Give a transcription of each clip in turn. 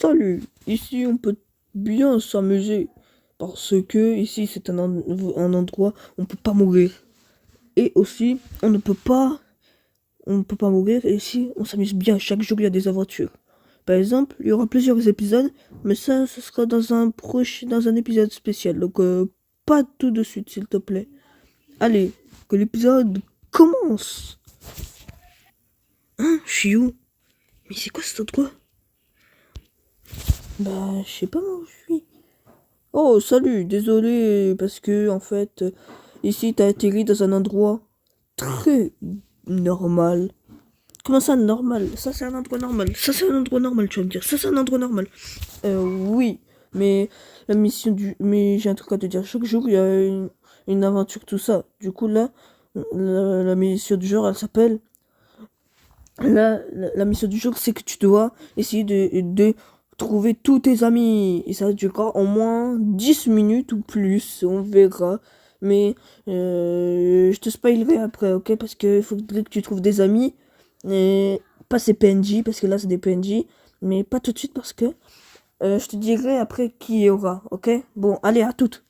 Salut, ici on peut bien s'amuser parce que ici c'est un endroit où on peut pas mourir et aussi on ne peut pas mourir et ici on s'amuse bien. Chaque jour il y a des aventures. Par exemple, il y aura plusieurs épisodes, mais ça ce sera dans un épisode spécial. Donc pas tout de suite s'il te plaît. Allez, que l'épisode commence. Hein, je suis où? Mais c'est quoi cet endroit? Bah, je sais pas où je suis. Oh, salut, désolé, parce que, en fait, ici, t'as atterri dans un endroit très normal. Comment ça, normal? Ça, c'est un endroit normal. Ça, c'est un endroit normal, tu vas me dire. Ça, c'est un endroit normal. Oui, mais mais j'ai un truc à te dire. Chaque jour, il y a une aventure, tout ça. Du coup, là, la mission du jour, elle s'appelle... la mission du jour, c'est que tu dois essayer de trouver tous tes amis. Et ça durera au moins 10 minutes ou plus. On verra. Mais je te spoilerai après, ok? Parce qu'il faudrait que tu trouves des amis. Et pas ces PNJ, parce que là, c'est des PNJ. Mais pas tout de suite, parce que je te dirai après qui il y aura, ok? Bon, allez, à toutes.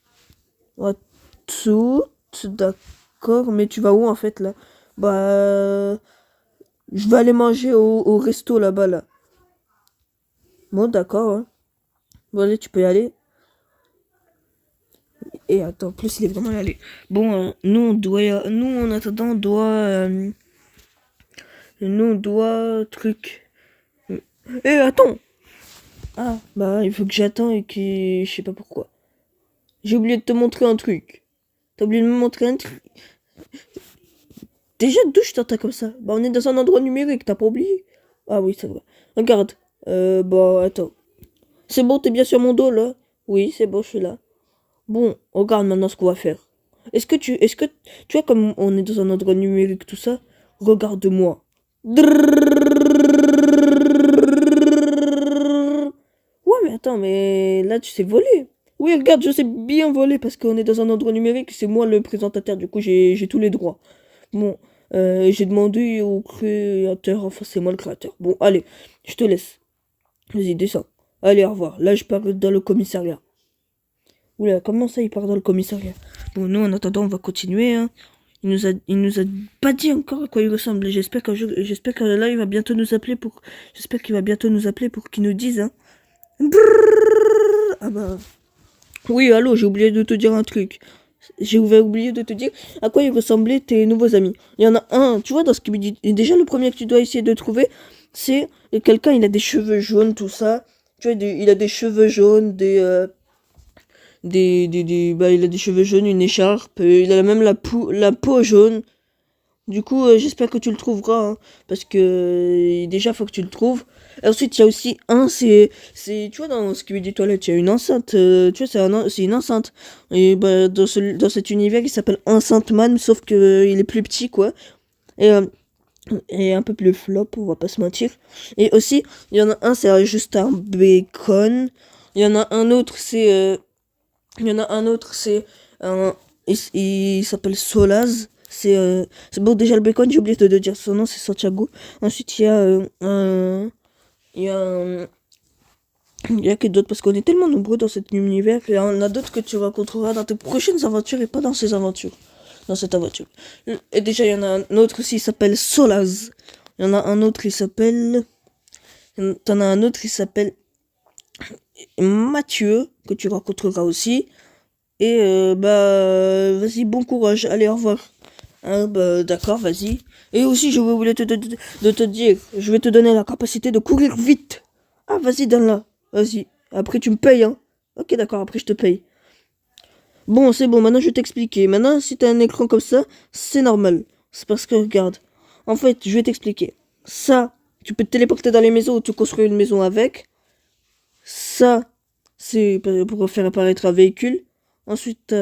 À toutes, d'accord. Mais tu vas où, en fait, là? Bah... Je vais aller manger au resto là-bas, là. Bon, d'accord, hein. Bon, allez, tu peux y aller. Et attends, en plus, il est vraiment y aller. Bon, nous, en attendant, on doit, truc. Eh, attends! Ah, bah, il faut que j'attends et que, je sais pas pourquoi. J'ai oublié de te montrer un truc. T'as oublié de me montrer un truc. Déjà, d'où je t'entends comme ça? Bah, on est dans un endroit numérique, t'as pas oublié? Ah oui, c'est vrai. Regarde. Bah, attends. C'est bon, t'es bien sur mon dos, là? Oui, c'est bon, je suis là. Bon, regarde maintenant ce qu'on va faire. Est-ce que, tu vois, comme on est dans un endroit numérique, tout ça, regarde-moi. Ouais, mais attends, mais là, tu sais voler. Oui, regarde, je sais bien voler parce qu'on est dans un endroit numérique, c'est moi le présentateur, du coup, j'ai tous les droits. Bon, j'ai demandé au créateur, enfin, c'est moi le créateur. Bon, allez, je te laisse. Vas-y, descends. Allez, au revoir. Là, je pars dans le commissariat. Oula, comment ça, il part dans le commissariat? Bon, nous, en attendant, on va continuer, hein. Il nous a pas dit encore à quoi il ressemble. J'espère que là, il va bientôt nous appeler pour... J'espère qu'il va bientôt nous appeler pour qu'il nous dise, hein. Brrr. Ah bah... Oui, allô, j'ai oublié de te dire un truc. J'ai oublié de te dire à quoi ils ressemblaient tes nouveaux amis. Il y en a un, tu vois, dans ce qu'il me dit. Et déjà, le premier que tu dois essayer de trouver, c'est quelqu'un, il a des cheveux jaunes, tout ça. Tu vois, il a des cheveux jaunes, bah, il a des cheveux jaunes, une écharpe, il a même la peau jaune. Du coup, j'espère que tu le trouveras, hein, parce que déjà, faut que tu le trouves. Et ensuite, il y a aussi tu vois, dans ce qui veut des toilettes, il y a une enceinte, tu vois, c'est une enceinte. Et bah, dans cet univers, il s'appelle Enceinte Man, sauf que il est plus petit, quoi. Et, et un peu plus flop, on va pas se mentir. Et aussi, il y en a un, c'est juste un bacon. Il y en a un autre, il y en a un autre, c'est un. Il s'appelle Solaz. C'est bon, déjà le bacon, j'ai oublié de dire son nom, c'est Santiago. Ensuite, il y a Il y a un. Il y a que d'autres, parce qu'on est tellement nombreux dans cet univers. Il y en a d'autres que tu rencontreras dans tes prochaines aventures et pas dans ces aventures. Dans cette aventure. Et déjà, il y en a un autre aussi, il s'appelle Solaz. Il y en a un autre, il s'appelle. T'en as un autre, il s'appelle Mathieu, que tu rencontreras aussi. Et bah, vas-y, bon courage. Allez, au revoir. Hein, bah, d'accord, vas-y. Et aussi, je voulais de te dire, je vais te donner la capacité de courir vite. Ah, vas-y, donne-la. Vas-y. Après, tu me payes, hein. Ok, d'accord, après, je te paye. Bon, c'est bon, maintenant, je vais t'expliquer. Maintenant, si t'as un écran comme ça, c'est normal. C'est parce que, regarde. En fait, je vais t'expliquer. Ça, tu peux te téléporter dans les maisons ou tu construis une maison avec. Ça, c'est pour faire apparaître un véhicule. Ensuite,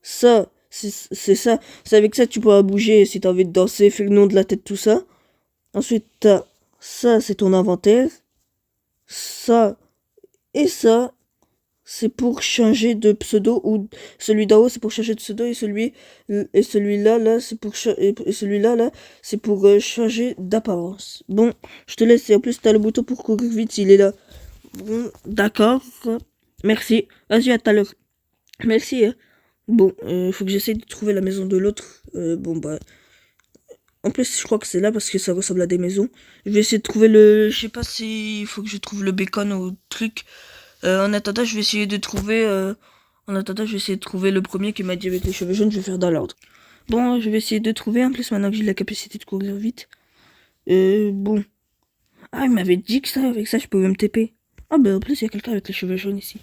ça, c'est ça. C'est avec ça que tu pourras bouger si t'as envie de danser, faire le nom de la tête, tout ça. Ensuite, ça, c'est ton inventaire. Ça et ça, c'est pour changer de pseudo. Ou celui d'en haut, c'est pour changer de pseudo. Et celui-là, là, c'est pour et celui-là, là, c'est pour changer d'apparence. Bon, je te laisse. Et en plus, t'as le bouton pour courir vite, il est là. Bon, d'accord. Merci. Vas-y, à tout à l'heure. Merci. Hein. Bon, faut que j'essaye de trouver la maison de l'autre. Bon, bah... En plus, je crois que c'est là parce que ça ressemble à des maisons. Je vais essayer de trouver le... Je sais pas si... Il faut que je trouve le bacon ou le truc. En attendant, je vais essayer de trouver... En attendant, je vais essayer de trouver le premier qui m'a dit avec les cheveux jaunes. Je vais faire dans l'ordre. Bon, je vais essayer de trouver. En plus, maintenant que j'ai la capacité de courir vite. Bon. Ah, il m'avait dit que ça, avec ça, je pouvais me TP. Ah, bah, en plus, il y a quelqu'un avec les cheveux jaunes ici.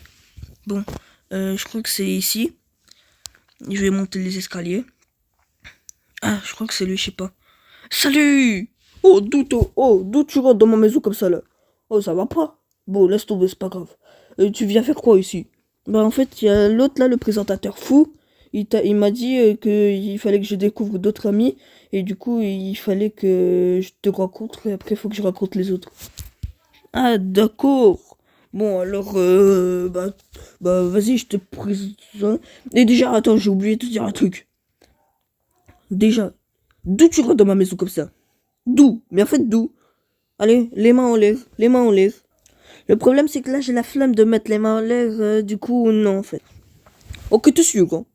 Bon. Je crois que c'est ici. Je vais monter les escaliers. Ah, je crois que c'est lui, je sais pas. Salut! D'où tu rentres dans ma maison comme ça, là? Oh, ça va pas. Bon, laisse tomber, c'est pas grave. Tu viens faire quoi ici? Bah, en fait, il y a l'autre, là, le présentateur fou. Il m'a dit qu'il fallait que je découvre d'autres amis. Et du coup, il fallait que je te rencontre. Et après, il faut que je rencontre les autres. Ah, d'accord. Bon, alors, vas-y, je te présente. Et déjà, attends, j'ai oublié de te dire un truc. Déjà, d'où tu rentres dans ma maison comme ça? D'où? Mais en fait, d'où? Allez, les mains en l'air, les mains en l'air. Le problème, c'est que là, j'ai la flemme de mettre les mains en l'air, du coup, non, en fait. Ok, tu suis, quoi.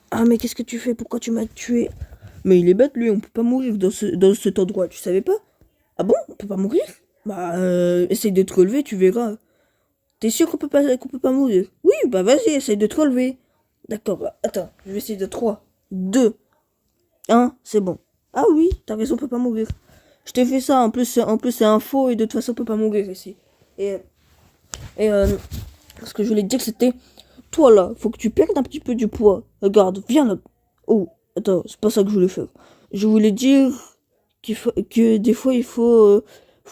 Ah, mais qu'est-ce que tu fais? Pourquoi tu m'as tué? Mais il est bête, lui, on peut pas mourir dans cet endroit, tu savais pas? Ah bon? On peut pas mourir? Bah, essaye de te relever, tu verras. T'es sûr qu'on peut pas mourir? Oui, bah vas-y, essaye de te relever. D'accord, bah, attends, je vais essayer de 3, 2, 1, c'est bon. Ah oui, t'as raison, on peut pas mourir. Je t'ai fait ça, en plus c'est un faux et de toute façon on peut pas mourir ici. Et, et ce que je voulais te dire c'était, toi là, faut que tu perdes un petit peu du poids. Regarde, viens là. Oh, attends, c'est pas ça que je voulais faire. Je voulais dire que des fois faut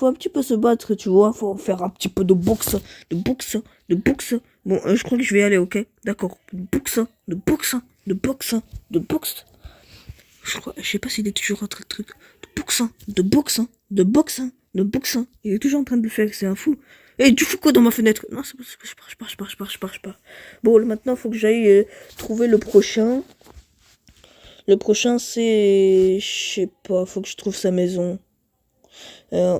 un petit peu se battre, tu vois. Faut faire un petit peu de boxe, de boxe, de boxe. Bon, je crois que je vais y aller, ok? D'accord. De boxe, de boxe, de boxe, de boxe. Je sais pas s'il est toujours en train de truc. De boxe, de boxe, de boxe, de boxe. Il est toujours en train de le faire, c'est un fou. Et tu fais quoi dans ma fenêtre? Non, c'est pas, je pars. Bon, maintenant, faut que j'aille trouver le prochain. Le prochain, c'est... Je sais pas, faut que je trouve sa maison. Euh,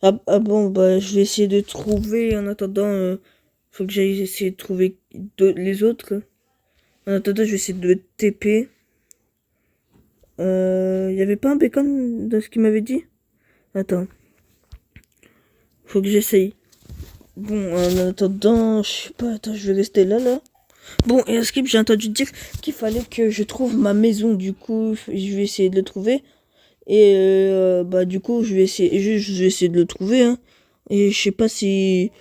bon, bah, je vais essayer de trouver. En attendant, faut que j'aille essayer de trouver les autres. En attendant, je vais essayer de TP. Y avait pas un bacon dans ce qu'il m'avait dit? Attends. Faut que j'essaye. Bon, en attendant, je sais pas, attends, je vais rester là. Bon, et à Skip, j'ai entendu dire qu'il fallait que je trouve ma maison. Du coup, je vais essayer de le trouver. Et bah du coup, je vais essayer de le trouver. Hein. Et je sais pas si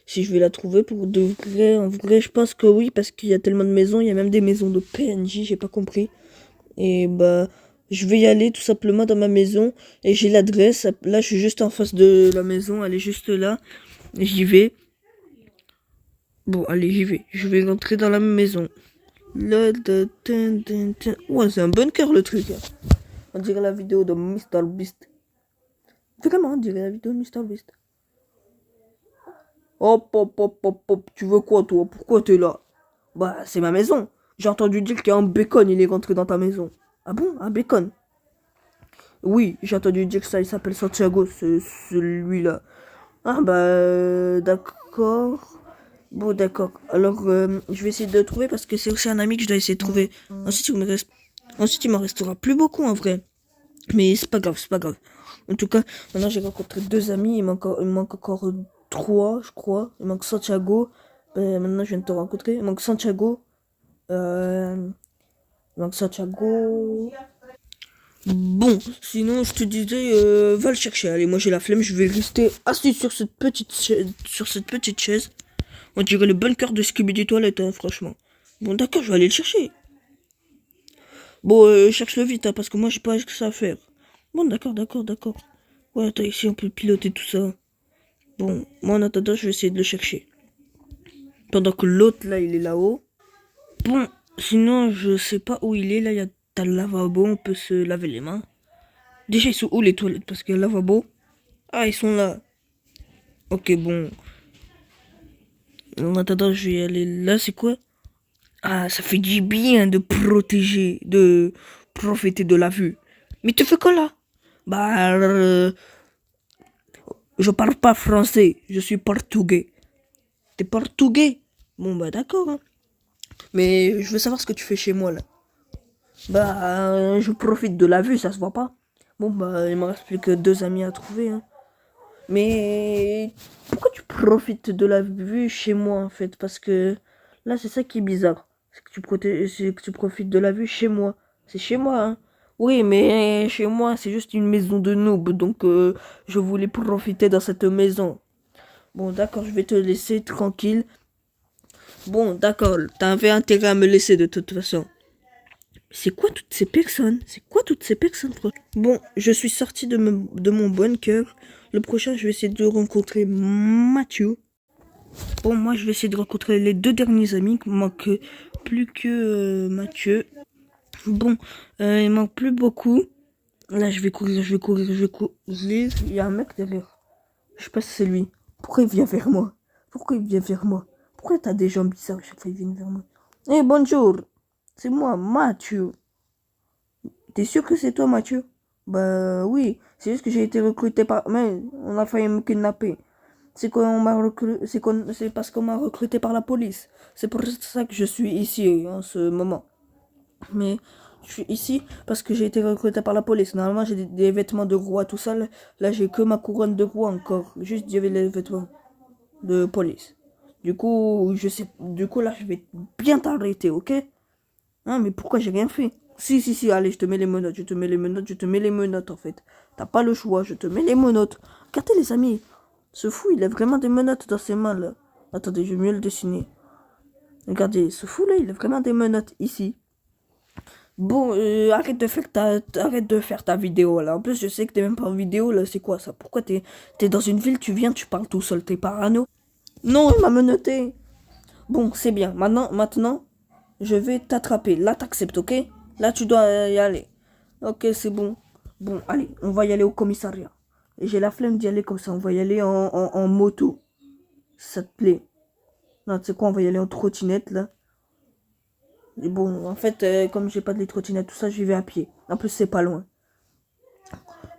je vais la trouver pour de vrai. En vrai, je pense que oui, parce qu'il y a tellement de maisons. Il y a même des maisons de PNJ, j'ai pas compris. Et bah, je vais y aller tout simplement dans ma maison. Et j'ai l'adresse. Là, je suis juste en face de la maison. Elle est juste là. J'y vais. Bon, allez, j'y vais. Je vais rentrer dans la maison. Là, ouais, c'est un bunker le truc. Hein. On dirait la vidéo de MrBeast. Vraiment, on dirait la vidéo de MrBeast. Hop. Tu veux quoi, toi? Pourquoi t'es là? Bah, c'est ma maison. J'ai entendu dire qu'il y a un bacon, il est rentré dans ta maison. Ah bon? Un bacon? Oui, j'ai entendu dire que ça, il s'appelle Santiago, celui-là. Ah bah, d'accord. Bon, d'accord. Alors, je vais essayer de le trouver parce que c'est aussi un ami que je dois essayer de trouver. Ensuite, il m'en restera plus beaucoup en vrai. Mais c'est pas grave, c'est pas grave. En tout cas, maintenant j'ai rencontré 2 amis. Il me manque encore 3, je crois. Il manque Santiago. Maintenant, je viens de te rencontrer. Il manque Santiago. Il manque Santiago. Bon, sinon, je te disais, va le chercher. Allez, moi j'ai la flemme. Je vais rester assis sur cette petite chaise. On dirait le bunker de Scooby des toilettes, hein, franchement. Bon, d'accord, je vais aller le chercher. Bon, cherche-le vite, hein, parce que moi j'ai pas que ça à faire. Bon, d'accord. Ouais, attends, ici on peut piloter tout ça. Bon, moi en attendant, je vais essayer de le chercher. Pendant que l'autre, là, il est là-haut. Bon, sinon, je sais pas où il est. Là, t'as le lavabo, on peut se laver les mains. Déjà, ils sont où les toilettes? Parce que le lavabo... Ah, ils sont là. Ok, bon. En attendant, je vais aller là, c'est quoi? Ah, ça fait du bien de protéger, de profiter de la vue. Mais tu fais quoi là? Bah, je parle pas français, je suis portugais. T'es portugais? Bon, bah d'accord, hein. Mais je veux savoir ce que tu fais chez moi, là. Bah, je profite de la vue, ça se voit pas. Bon, bah, il me reste plus que 2 amis à trouver, hein. Mais pourquoi tu profites de la vue chez moi, en fait? Parce que là, c'est ça qui est bizarre. C'est que tu profites de la vue chez moi. C'est chez moi, hein. Oui, mais chez moi, c'est juste une maison de noob, donc je voulais profiter dans cette maison. Bon, d'accord, je vais te laisser tranquille. Bon, d'accord, t'avais intérêt à me laisser de toute façon. C'est quoi toutes ces personnes? C'est quoi toutes ces personnes? Bon, je suis sorti de mon bon cœur. Le prochain, je vais essayer de rencontrer Mathieu. Bon, moi, je vais essayer de rencontrer les 2 derniers amis. Il manque plus que Mathieu. Bon, il manque plus beaucoup. Là, je vais courir, je vais courir, je vais courir. Il y a un mec derrière. Je sais pas si c'est lui. Pourquoi il vient vers moi? Pourquoi il vient vers moi? Pourquoi t'as des gens bizarres à chaque fois ils viennent vers moi? Eh, bonjour. C'est moi, Mathieu. T'es sûr que c'est toi, Mathieu? Bah oui, c'est juste que j'ai été recruté par... Mais on a failli me kidnapper. C'est parce qu'on m'a recruté par la police. C'est pour ça que je suis ici en ce moment. Mais je suis ici parce que j'ai été recruté par la police. Normalement, j'ai des vêtements de roi, tout ça. Là, j'ai que ma couronne de roi encore. Juste, j'avais les vêtements de police. Du coup, là, je vais bien t'arrêter, ok? Hein, mais pourquoi j'ai rien fait? Si, allez, je te mets les menottes, je te mets les menottes, je te mets les menottes, en fait. T'as pas le choix, je te mets les menottes. Regardez, les amis. Ce fou, il a vraiment des menottes dans ses mains, là. Attendez, je vais mieux le dessiner. Regardez, ce fou, là, il a vraiment des menottes, ici. Bon, arrête de faire ta vidéo, là. En plus, je sais que t'es même pas en vidéo, là. C'est quoi, ça? Pourquoi t'es dans une ville, tu viens, tu parles tout seul, t'es parano? Non, il m'a menotté. Bon, c'est bien. Maintenant, je vais t'attraper. Là, t'acceptes, ok? Là, tu dois y aller. Ok, c'est bon. Bon, allez, on va y aller au commissariat. Et j'ai la flemme d'y aller comme ça. On va y aller en moto. Ça te plaît? Non, tu sais quoi, on va y aller en trottinette, là. Et bon, en fait, comme j'ai pas de les trottinettes, tout ça, j'y vais à pied. En plus, c'est pas loin.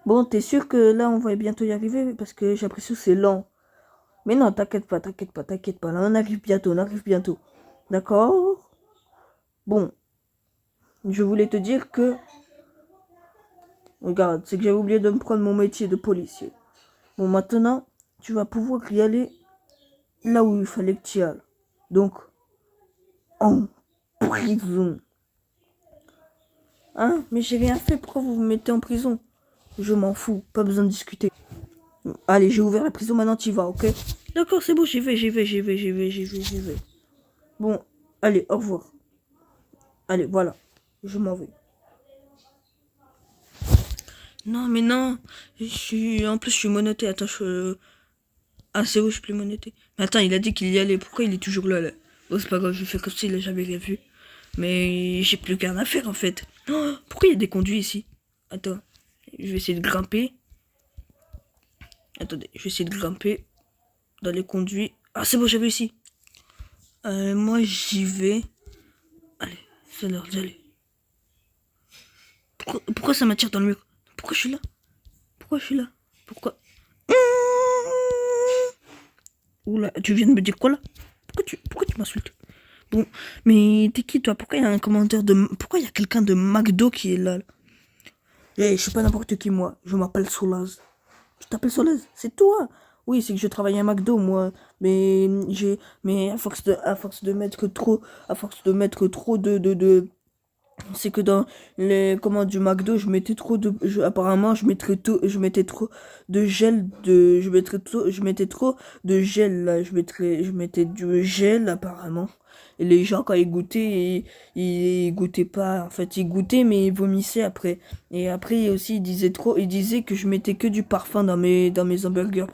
Bon, t'es sûr que là, on va bientôt y arriver? Parce que j'ai l'impression que c'est lent. Mais non, t'inquiète pas. Là, on arrive bientôt, on arrive bientôt. D'accord? Bon, je voulais te dire que... Regarde, c'est que j'avais oublié de me prendre mon métier de policier. Bon, maintenant, tu vas pouvoir y aller là où il fallait que tu y ailles. Donc, en prison. Hein? Mais j'ai rien fait, pourquoi vous me mettez en prison? Je m'en fous, pas besoin de discuter. Allez, j'ai ouvert la prison, maintenant tu y vas, ok? D'accord, c'est bon, j'y vais. Bon, allez, au revoir. Allez, voilà, je m'en vais. Non, mais non, en plus, je suis menotté, attends, Ah, c'est où, je suis plus menotté. Mais attends, il a dit qu'il y allait, pourquoi il est toujours là? Bon, c'est pas grave, je fais comme s'il a jamais rien vu. Mais j'ai plus qu'un à faire, en fait. Oh, pourquoi il y a des conduits ici? Attends, je vais essayer de grimper. Attendez, je vais essayer de grimper dans les conduits. Ah, c'est bon, j'ai réussi. Moi, j'y vais. Allez, c'est l'heure d'y aller. Pourquoi ça m'attire dans le mur? Pourquoi je suis là? Pourquoi? Oula, tu viens de me dire quoi là? Pourquoi tu m'insultes? Bon, mais t'es qui toi? Pourquoi il y a un commentaire de... Pourquoi il y a quelqu'un de McDo qui est là? Je suis pas n'importe qui moi, je m'appelle Solaz. Tu t'appelles Solaz? C'est toi? Oui, c'est que je travaille à McDo moi, mais à force de mettre trop, c'est que dans les commandes du McDo, apparemment, je mettais trop de gel je mettais trop de gel, là. Je mettais du gel, apparemment. Et les gens, quand ils goûtaient, ils goûtaient pas, en fait, ils goûtaient, mais ils vomissaient après. Et après, aussi, ils disaient que je mettais que du parfum dans mes hamburgers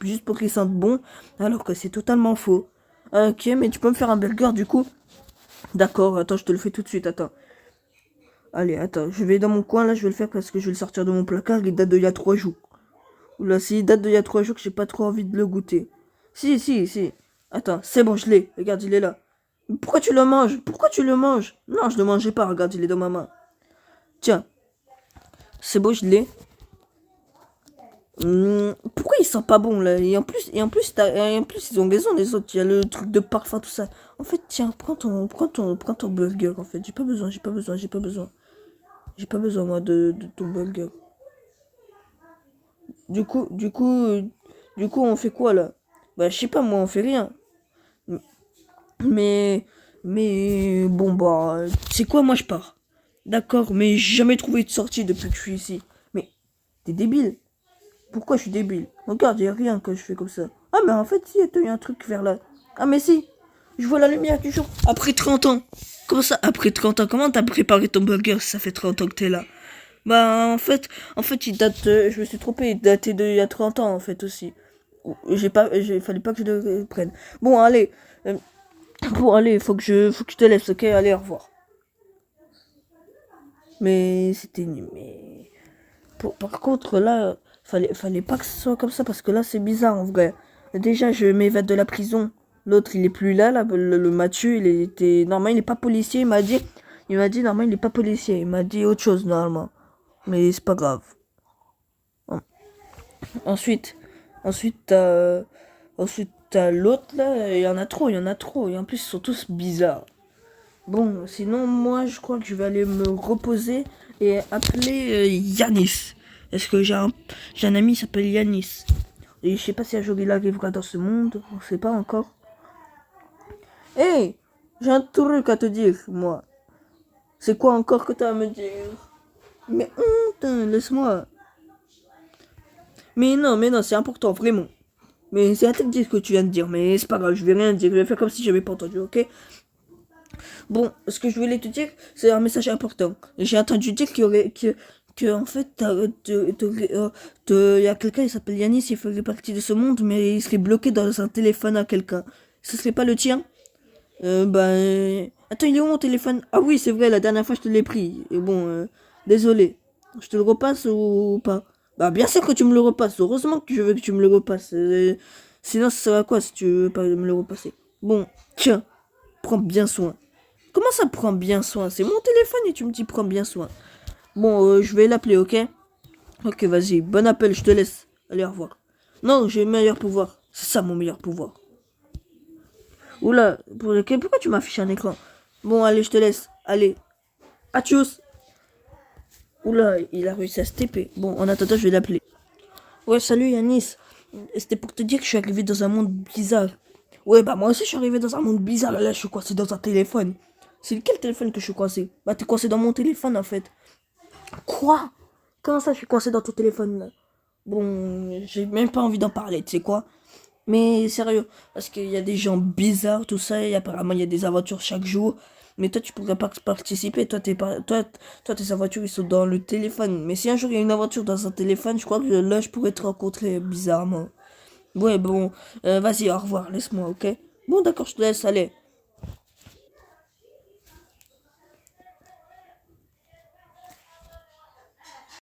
juste pour qu'ils sentent bon, alors que c'est totalement faux. Ok, mais tu peux me faire un burger, du coup? D'accord, attends, je te le fais tout de suite, attends. Allez, attends, je vais dans mon coin, là, je vais le faire parce que je vais le sortir de mon placard, il date d'il y a 3 jours. Oula, s'il date d'il y a 3 jours, que j'ai pas trop envie de le goûter. Si. Attends, c'est bon, je l'ai. Regarde, il est là. Pourquoi tu le manges? Non, je le mangeais pas, regarde, il est dans ma main. Tiens, c'est bon, je l'ai. Pourquoi il sent pas bon là? Et en plus, ils ont raison les autres. Il y a le truc de parfum, tout ça. En fait, tiens, prends ton burger. En fait, j'ai pas besoin moi de ton burger. Du coup, du coup, euh, du coup, on fait quoi là? Bah, je sais pas, moi, on fait rien. Mais, mais bon bah, c'est quoi, moi je pars. D'accord, mais j'ai jamais trouvé de sortie depuis que je suis ici. Mais t'es débile. Pourquoi je suis débile? Regarde, y a rien que je fais comme ça. Ah, mais en fait, si, attends, y a un truc vers là. Ah, mais si, je vois la lumière du jour. Après 30 ans. Comment ça, après 30 ans? Comment t'as préparé ton burger si ça fait 30 ans que t'es là? Bah, il date, je me suis trompé, il datait de il y a 30 ans, en fait, aussi. Fallait pas que je le prenne. Bon, allez, allez, faut que je te laisse, ok? Allez, au revoir. Mais, par contre, là, fallait pas que ce soit comme ça, parce que là, c'est bizarre, en vrai. Déjà, je m'évade de la prison. L'autre, il est plus là, le Mathieu, il était, normalement, il est pas policier, normalement, il est pas policier. Il m'a dit autre chose, normalement. Mais c'est pas grave. Ensuite, ensuite, t'as, ensuite, t'as l'autre, là, il y en a trop. Et en plus, ils sont tous bizarres. Bon, sinon, moi, je crois que je vais aller me reposer et appeler Yanis. Est-ce que j'ai un ami qui s'appelle Yanis. Et je sais pas si un jour il arrivera dans ce monde, on sait pas encore. Hey, j'ai un truc à te dire, moi. C'est quoi encore que t'as à me dire? Mais honte, laisse-moi. Mais non, c'est important, vraiment. Mais c'est interdit ce que tu viens de dire, mais c'est pas grave, je vais rien dire, je vais faire comme si j'avais pas entendu, ok? Bon, ce que je voulais te dire, c'est un message important. J'ai entendu dire que en fait, y a quelqu'un, il s'appelle Yanis, il ferait partie de ce monde, mais il serait bloqué dans un téléphone à quelqu'un. Ce serait pas le tien? Attends, il est où mon téléphone? Ah oui, c'est vrai, la dernière fois, je te l'ai pris. Et bon, désolé. Je te le repasse ou pas? Bah, bien sûr que tu me le repasses. Heureusement que je veux que tu me le repasses. Sinon, ça sert à quoi si tu veux pas me le repasser? Bon, tiens, prends bien soin. Comment ça prend bien soin? C'est mon téléphone et tu me dis prends bien soin. Bon, je vais l'appeler, ok? Ok, vas-y, bon appel, je te laisse. Allez, au revoir. Non, j'ai le meilleur pouvoir. C'est ça mon meilleur pouvoir. Oula, pourquoi tu m'affiches un écran? Bon, allez, je te laisse. Allez, adios. Oula, il a réussi à se TP. Bon, en attendant, je vais l'appeler. Ouais, salut Yanis. C'était pour te dire que je suis arrivé dans un monde bizarre. Ouais, bah moi aussi je suis arrivé dans un monde bizarre. Là, je suis coincé dans un téléphone. C'est lequel téléphone que je suis coincé? Bah t'es coincé dans mon téléphone en fait. Quoi? Comment ça je suis coincé dans ton téléphone là? Bon, j'ai même pas envie d'en parler, tu sais quoi? Mais sérieux, parce qu'il y a des gens bizarres, tout ça, et apparemment il y a des aventures chaque jour. Mais toi tu pourrais pas participer, toi tes aventures ils sont dans le téléphone. Mais si un jour il y a une aventure dans un téléphone, je crois que là je pourrais te rencontrer bizarrement. Ouais, bon, vas-y, au revoir, laisse-moi, ok? Bon, d'accord, je te laisse, allez.